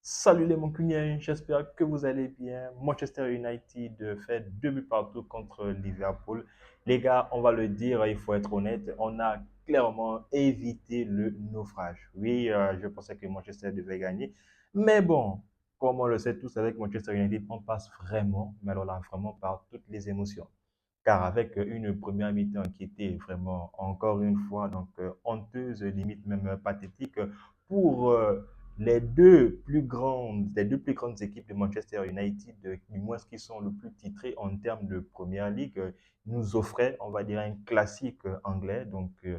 Salut les Mancuniens, j'espère que vous allez bien. Manchester United fait 2 buts partout contre Liverpool. Les gars, on va le dire, il faut être honnête, on a clairement évité le naufrage. Oui, je pensais que Manchester devait gagner. Mais bon, comme on le sait tous avec Manchester United, on passe vraiment, mais alors là, vraiment par toutes les émotions. Car avec une première mi-temps qui était vraiment, encore une fois, honteuse, limite même pathétique, pour les deux plus grandes équipes de Manchester United, du moins qui sont le plus titrées en termes de Première Ligue, nous offraient, on va dire, un classique anglais.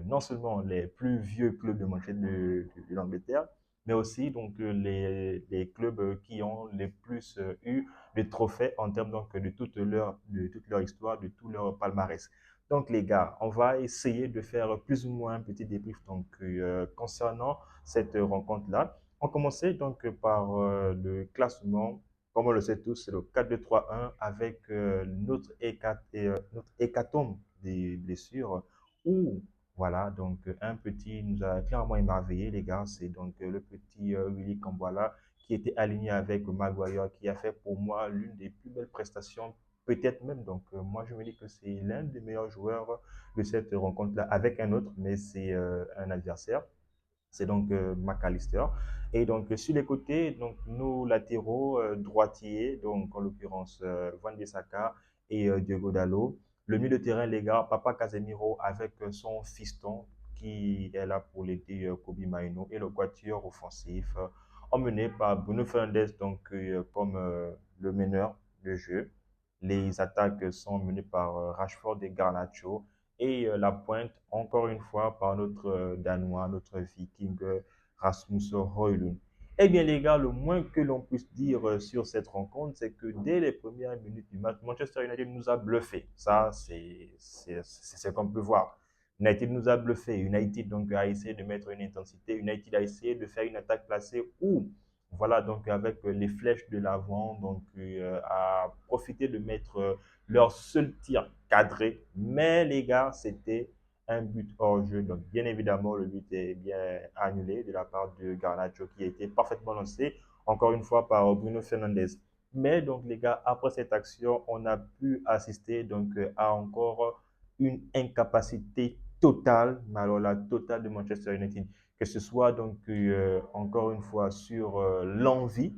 Non seulement les plus vieux clubs de Manchester de l'Angleterre, mais aussi les clubs qui ont les plus eu de trophées en termes de toute leur histoire, de tout leur palmarès. Donc les gars, on va essayer de faire plus ou moins un petit débrief concernant cette rencontre-là. On commençait donc par le classement. Comme on le sait tous, c'est le 4-2-3-1 avec notre hécatombe des blessures. Où, voilà, un petit nous a clairement émerveillé, les gars. C'est le petit Willy Kambwala qui était aligné avec Maguire, qui a fait pour moi l'une des plus belles prestations, peut-être même. Moi, je me dis que c'est l'un des meilleurs joueurs de cette rencontre-là, avec un autre, mais c'est un adversaire. C'est McAllister. Et sur les côtés, nos latéraux droitiers, donc en l'occurrence Van Bissaka et Diogo Dalot. Le milieu de terrain, les gars, Papa Casemiro avec son fiston qui est là pour l'aider, Kobe Maino, et le quatuor offensif emmené par Bruno Fernandes comme le meneur de jeu. Les attaques sont menées par Rashford et Garnacho, et la pointe, encore une fois, par notre Danois, notre Viking, Rasmus Højlund. Eh bien, les gars, le moins que l'on puisse dire sur cette rencontre, c'est que dès les premières minutes du match, Manchester United nous a bluffé. Ça, c'est ce qu'on peut voir. United nous a bluffé. United a essayé de mettre une intensité. United a essayé de faire une attaque placée où, voilà, avec les flèches de l'avant, à profiter de mettre leur seul tir cadré. Mais les gars, c'était un but hors jeu. Donc, bien évidemment, le but est bien annulé de la part de Garnacho qui a été parfaitement lancé, encore une fois, par Bruno Fernandes. Mais les gars, après cette action, on a pu assister à encore une incapacité totale, mais alors la totale de Manchester United, que ce soit encore une fois sur l'envie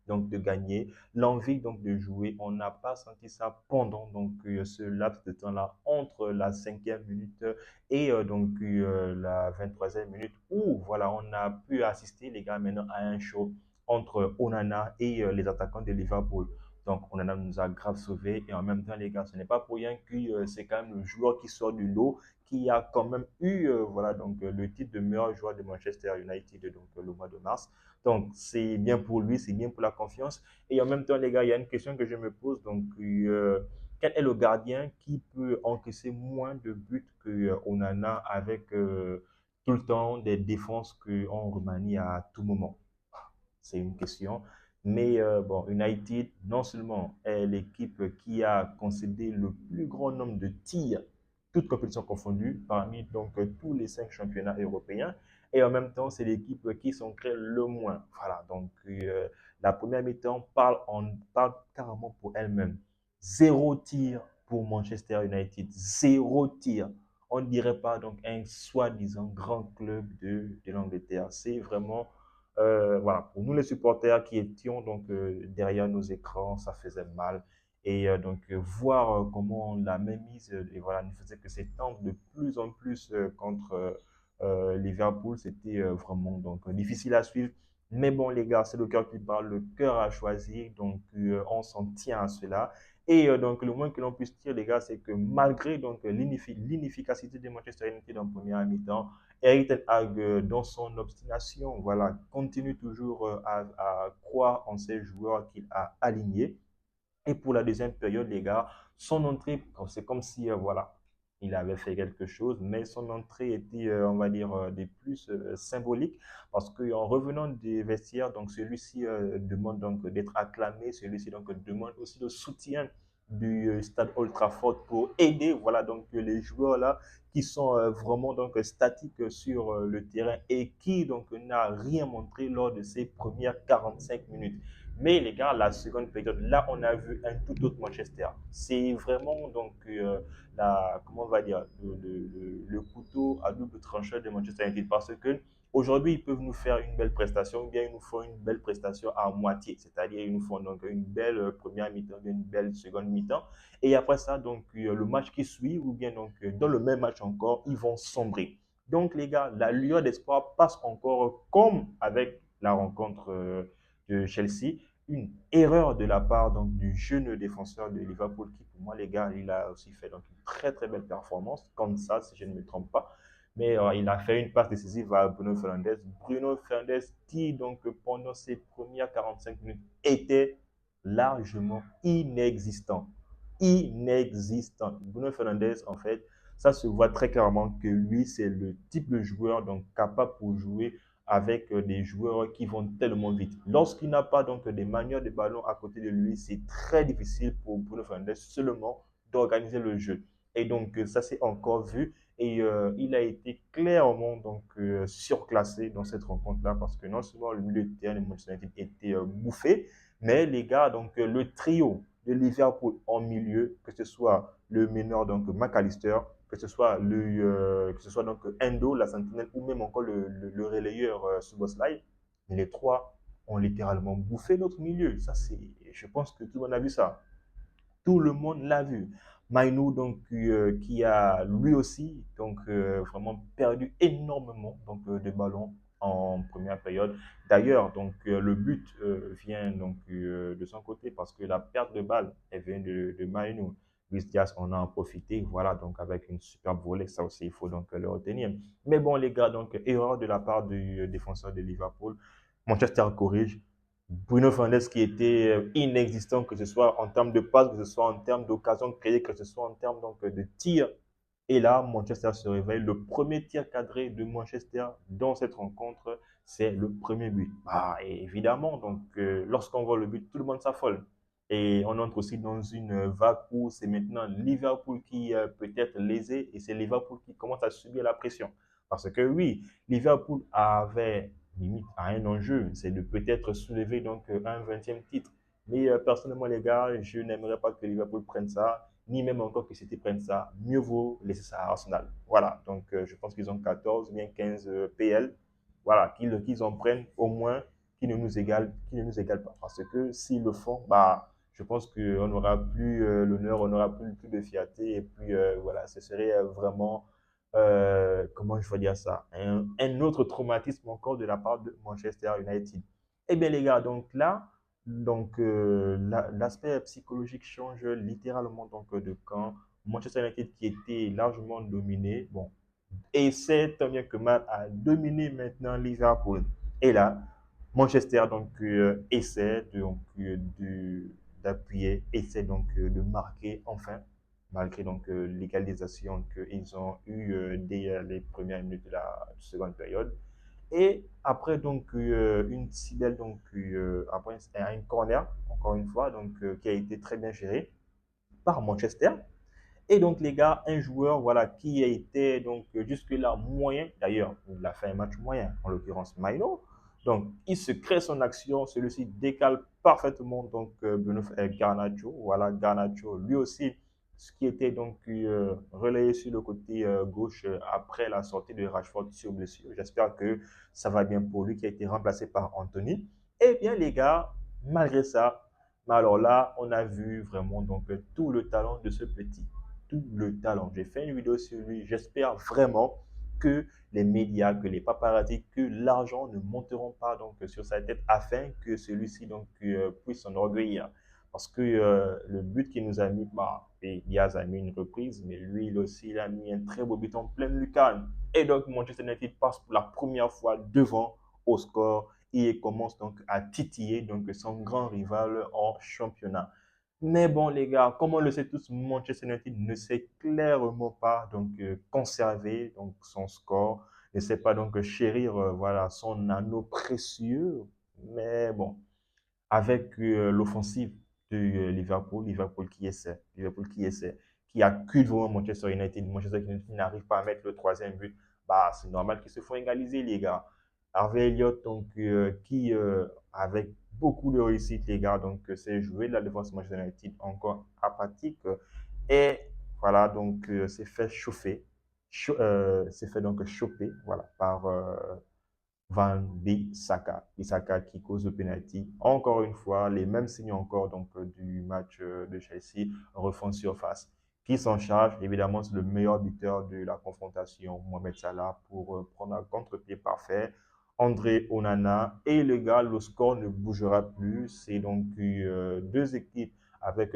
de gagner, l'envie de jouer. On n'a pas senti ça pendant ce laps de temps-là entre la 5e minute et la 23e minute, où voilà, on a pu assister, les gars, maintenant à un show entre Onana et les attaquants de Liverpool. Donc Onana nous a grave sauvés, et en même temps, les gars, ce n'est pas pour rien que c'est quand même le joueur qui sort du lot, qui a quand même eu le titre de meilleur joueur de Manchester United le mois de mars. Donc, c'est bien pour lui, c'est bien pour la confiance. Et en même temps, les gars, il y a une question que je me pose. Quel est le gardien qui peut encaisser moins de buts que Onana avec tout le temps des défenses qu'on remanie à tout moment? C'est une question. Mais bon, United, non seulement est l'équipe qui a concédé le plus grand nombre de tirs, toutes compétitions confondues, parmi tous les 5 championnats européens, et en même temps, c'est l'équipe qui s'en crée le moins. Voilà, la première mi-temps parle carrément pour elle-même. Zéro tir pour Manchester United, zéro tir. On ne dirait pas un soi-disant grand club de l'Angleterre. C'est vraiment voilà, pour nous les supporters qui étions derrière nos écrans, ça faisait mal. Et voir comment la mainmise et voilà, ne faisait que s'étendre de plus en plus contre Liverpool, c'était vraiment difficile à suivre. Mais bon, les gars, c'est le cœur qui parle, le cœur a choisi, on s'en tient à cela. Et le moins que l'on puisse dire, les gars, c'est que malgré l'inefficacité de Manchester United en première mi-temps, Eric Ten Hag, dans son obstination, voilà, continue toujours à croire en ces joueurs qu'il a alignés. Et pour la deuxième période, les gars, son entrée, c'est comme si, voilà, il avait fait quelque chose, mais son entrée était, on va dire, des plus symboliques, parce qu'en revenant des vestiaires, celui-ci demande d'être acclamé, celui-ci demande aussi le soutien du stade Old Trafford pour aider voilà, donc, les joueurs là qui sont vraiment donc, statiques sur le terrain et qui donc n'a rien montré lors de ces premières 45 minutes. Mais les gars, la seconde période, là, on a vu un tout autre Manchester. C'est vraiment donc comment on va dire, le couteau à double tranchant de Manchester United parce que aujourd'hui, ils peuvent nous faire une belle prestation, ou bien ils nous font une belle prestation à moitié, c'est-à-dire ils nous font donc une belle première mi-temps, une belle seconde mi-temps, et après ça, donc le match qui suit, ou bien donc dans le même match encore, ils vont sombrer. Donc les gars, la lueur d'espoir passe encore comme avec la rencontre de Chelsea, une erreur de la part donc, du jeune défenseur de Liverpool qui, pour moi, les gars, il a aussi fait donc, une très très belle performance, comme ça, si je ne me trompe pas. Mais il a fait une passe décisive à Bruno Fernandes. Bruno Fernandes qui, donc, pendant ses premières 45 minutes, était largement inexistant. Inexistant. Bruno Fernandes, en fait, ça se voit très clairement que lui, c'est le type de joueur donc, capable pour jouer avec des joueurs qui vont tellement vite. Lorsqu'il n'a pas donc des manières de ballon à côté de lui, c'est très difficile pour Bruno Fernandes seulement d'organiser le jeu. Et donc, ça s'est encore vu. Et il a été clairement donc, surclassé dans cette rencontre-là parce que non seulement le milieu de terrain de Manchester United était bouffé, mais les gars, donc le trio de Liverpool en milieu, que ce soit le meneur donc McAllister, que ce soit donc Endo, la sentinelle, ou même encore le relayeur Szoboszlai, les trois ont littéralement bouffé notre milieu. Ça, c'est, je pense que tout le monde a vu ça. Tout le monde l'a vu. Mainu, donc, qui a lui aussi donc, vraiment perdu énormément donc, de ballons en première période. D'ailleurs, donc, le but vient donc, de son côté parce que la perte de balle, elle vient de Mainu. Luis Diaz en a profité, voilà, donc avec une superbe volée, ça aussi, il faut donc le retenir. Mais bon, les gars, donc, erreur de la part du défenseur de Liverpool. Manchester corrige, Bruno Fernandes qui était inexistant, que ce soit en termes de passes, que ce soit en termes d'occasion créée, que ce soit en termes donc, de tir. Et là, Manchester se réveille. Le premier tir cadré de Manchester dans cette rencontre, c'est le premier but. Ah, et évidemment, donc, lorsqu'on voit le but, tout le monde s'affole. Et on entre aussi dans une vague où c'est maintenant Liverpool qui peut être lésé et c'est Liverpool qui commence à subir la pression. Parce que oui, Liverpool avait limite à un enjeu, c'est de peut-être soulever donc un 20e titre. Mais personnellement, les gars, je n'aimerais pas que Liverpool prenne ça, ni même encore que City prenne ça. Mieux vaut laisser ça à Arsenal. Voilà, donc je pense qu'ils ont 14, bien 15 PL. Voilà, qu'ils en prennent au moins, qui ne nous égale pas. Parce que s'ils le font, bah, je pense qu'on n'aura plus l'honneur, on n'aura plus de fierté. Et puis voilà, ce serait vraiment comment je vais dire ça, un autre traumatisme encore de la part de Manchester United. Eh bien les gars, donc là, donc l'aspect psychologique change littéralement donc de camp. Manchester United qui était largement dominé, bon, essaie tant bien que mal à dominer maintenant Liverpool. Et là, Manchester donc essaie d'appuyer, essaie donc de marquer enfin, malgré donc l'égalisation qu'ils ont eue dès les premières minutes de la seconde période. Et après donc une si belle donc après un corner encore une fois donc qui a été très bien géré par Manchester. Et donc, les gars, un joueur voilà, qui a été donc jusque-là moyen, d'ailleurs, il a fait un match moyen, en l'occurrence Maino. Donc, il se crée son action, celui-ci décale parfaitement donc Garnacho. Voilà, Garnacho, lui aussi, ce qui était donc relayé sur le côté gauche après la sortie de Rashford sur blessure. J'espère que ça va bien pour lui, qui a été remplacé par Anthony. Eh bien, les gars, malgré ça, mais alors là, on a vu vraiment donc tout le talent de ce petit, tout le talent. J'ai fait une vidéo sur lui. J'espère vraiment que les médias, que les paparazzis, que l'argent ne monteront pas donc sur sa tête afin que celui-ci donc puisse s'enorgueillir. Parce que le but qu'il nous a mis, bah, et Diaz a mis une reprise, mais lui il aussi il a mis un très beau but en pleine lucarne. Et donc Manchester United passe pour la première fois devant au score et commence donc à titiller donc son grand rival en championnat. Mais bon, les gars, comme on le sait tous, Manchester United ne sait clairement pas donc conserver donc son score, ne sait pas donc chérir voilà son anneau précieux. Mais bon, avec l'offensive de Liverpool. Liverpool qui essaie, qui accule vraiment Manchester United. Manchester United n'arrive pas à mettre le troisième but. Bah, c'est normal qu'ils se font égaliser, les gars. Harvey Elliott, donc, qui, avec beaucoup de réussite, les gars, donc, c'est joué de la défense de Manchester United encore apathique. Et voilà, donc, s'est fait chauffer, s'est fait donc choper, voilà, par Van Bissaka. Bissaka qui cause le penalty. Encore une fois, les mêmes signes encore donc, du match de Chelsea refont surface. Qui s'en charge? Évidemment, c'est le meilleur buteur de la confrontation, Mohamed Salah, pour prendre un contre-pied parfait. André Onana et le gars, le score ne bougera plus. C'est donc deux équipes avec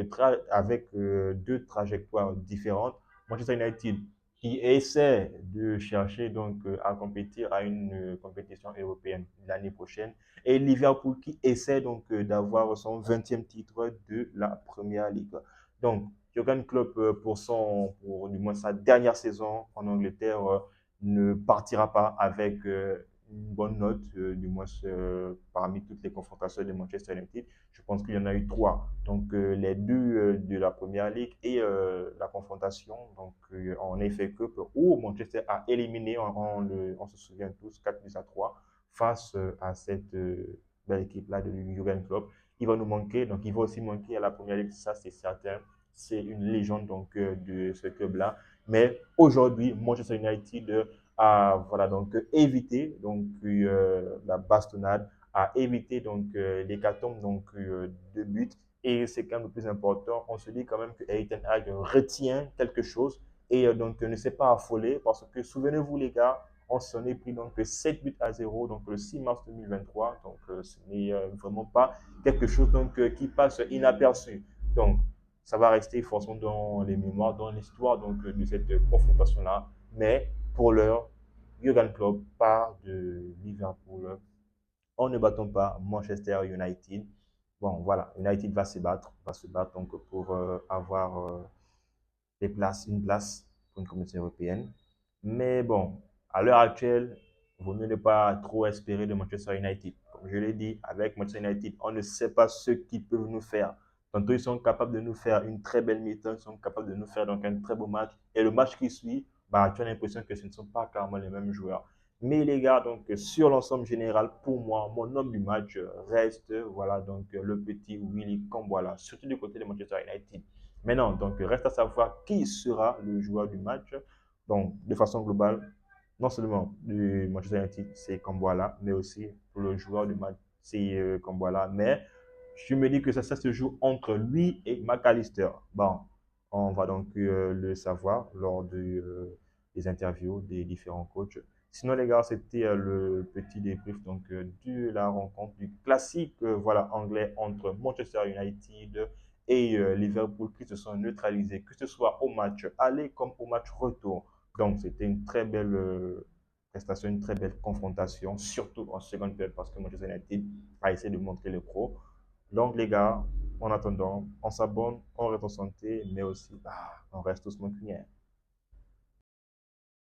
deux trajectoires différentes. Manchester United qui essaie de chercher donc à compétir à une compétition européenne l'année prochaine et Liverpool qui essaie donc d'avoir son 20e titre de la Première Ligue. Donc, Jürgen Klopp pour du moins sa dernière saison en Angleterre ne partira pas avec une bonne note, du moins parmi toutes les confrontations de Manchester United. Je pense qu'il y en a eu trois. Donc, les deux de la Première Ligue et la confrontation, donc en effet Cup, où Manchester a éliminé, on se souvient tous, 4 buts à 3 face à cette belle équipe-là de Jürgen Klopp. Il va nous manquer, donc il va aussi manquer à la Première Ligue, ça c'est certain. C'est une légende donc de ce club-là. Mais aujourd'hui, Manchester United a voilà, donc, évité donc, la bastonnade, a évité donc l'hécatombe donc de buts et c'est quand même le plus important. On se dit quand même que Eric Ten Hag retient quelque chose et donc ne s'est pas affolé parce que souvenez-vous les gars, on s'en est pris donc 7 buts à 0 donc le 6 mars 2023. Donc ce n'est vraiment pas quelque chose donc qui passe inaperçu. Donc ça va rester forcément dans les mémoires, dans l'histoire donc de cette confrontation-là. Mais pour l'heure, Jürgen Klopp part de Liverpool en ne battant pas Manchester United. Bon, voilà, United va se battre donc pour avoir une place pour une communauté européenne. Mais bon, à l'heure actuelle, il vaut mieux ne pas trop espérer de Manchester United. Comme je l'ai dit, avec Manchester United, on ne sait pas ce qu'ils peuvent nous faire. Tantôt, ils sont capables de nous faire une très belle mi-temps, ils sont capables de nous faire donc un très beau match. Et le match qui suit, bah, tu as l'impression que ce ne sont pas clairement les mêmes joueurs. Mais les gars, donc sur l'ensemble général, pour moi, mon homme du match reste voilà donc le petit Willy Camboila, surtout du côté de Manchester United. Maintenant, donc reste à savoir qui sera le joueur du match. Donc, de façon globale, non seulement du Manchester United, c'est Camboila, mais aussi pour le joueur du match, c'est Camboila. Mais je me dis que ça se joue entre lui et McAllister. Bon, on va donc le savoir lors des interviews des différents coachs. Sinon, les gars, c'était le petit débrief donc, de la rencontre du classique voilà, anglais entre Manchester United et Liverpool qui se sont neutralisés, que ce soit au match aller comme au match retour. Donc, c'était une très belle prestation, une très belle confrontation, surtout en seconde période parce que Manchester United a essayé de montrer le pro. Donc, les gars, en attendant, on s'abonne, on reste en santé, mais aussi, on reste tous mancuniers.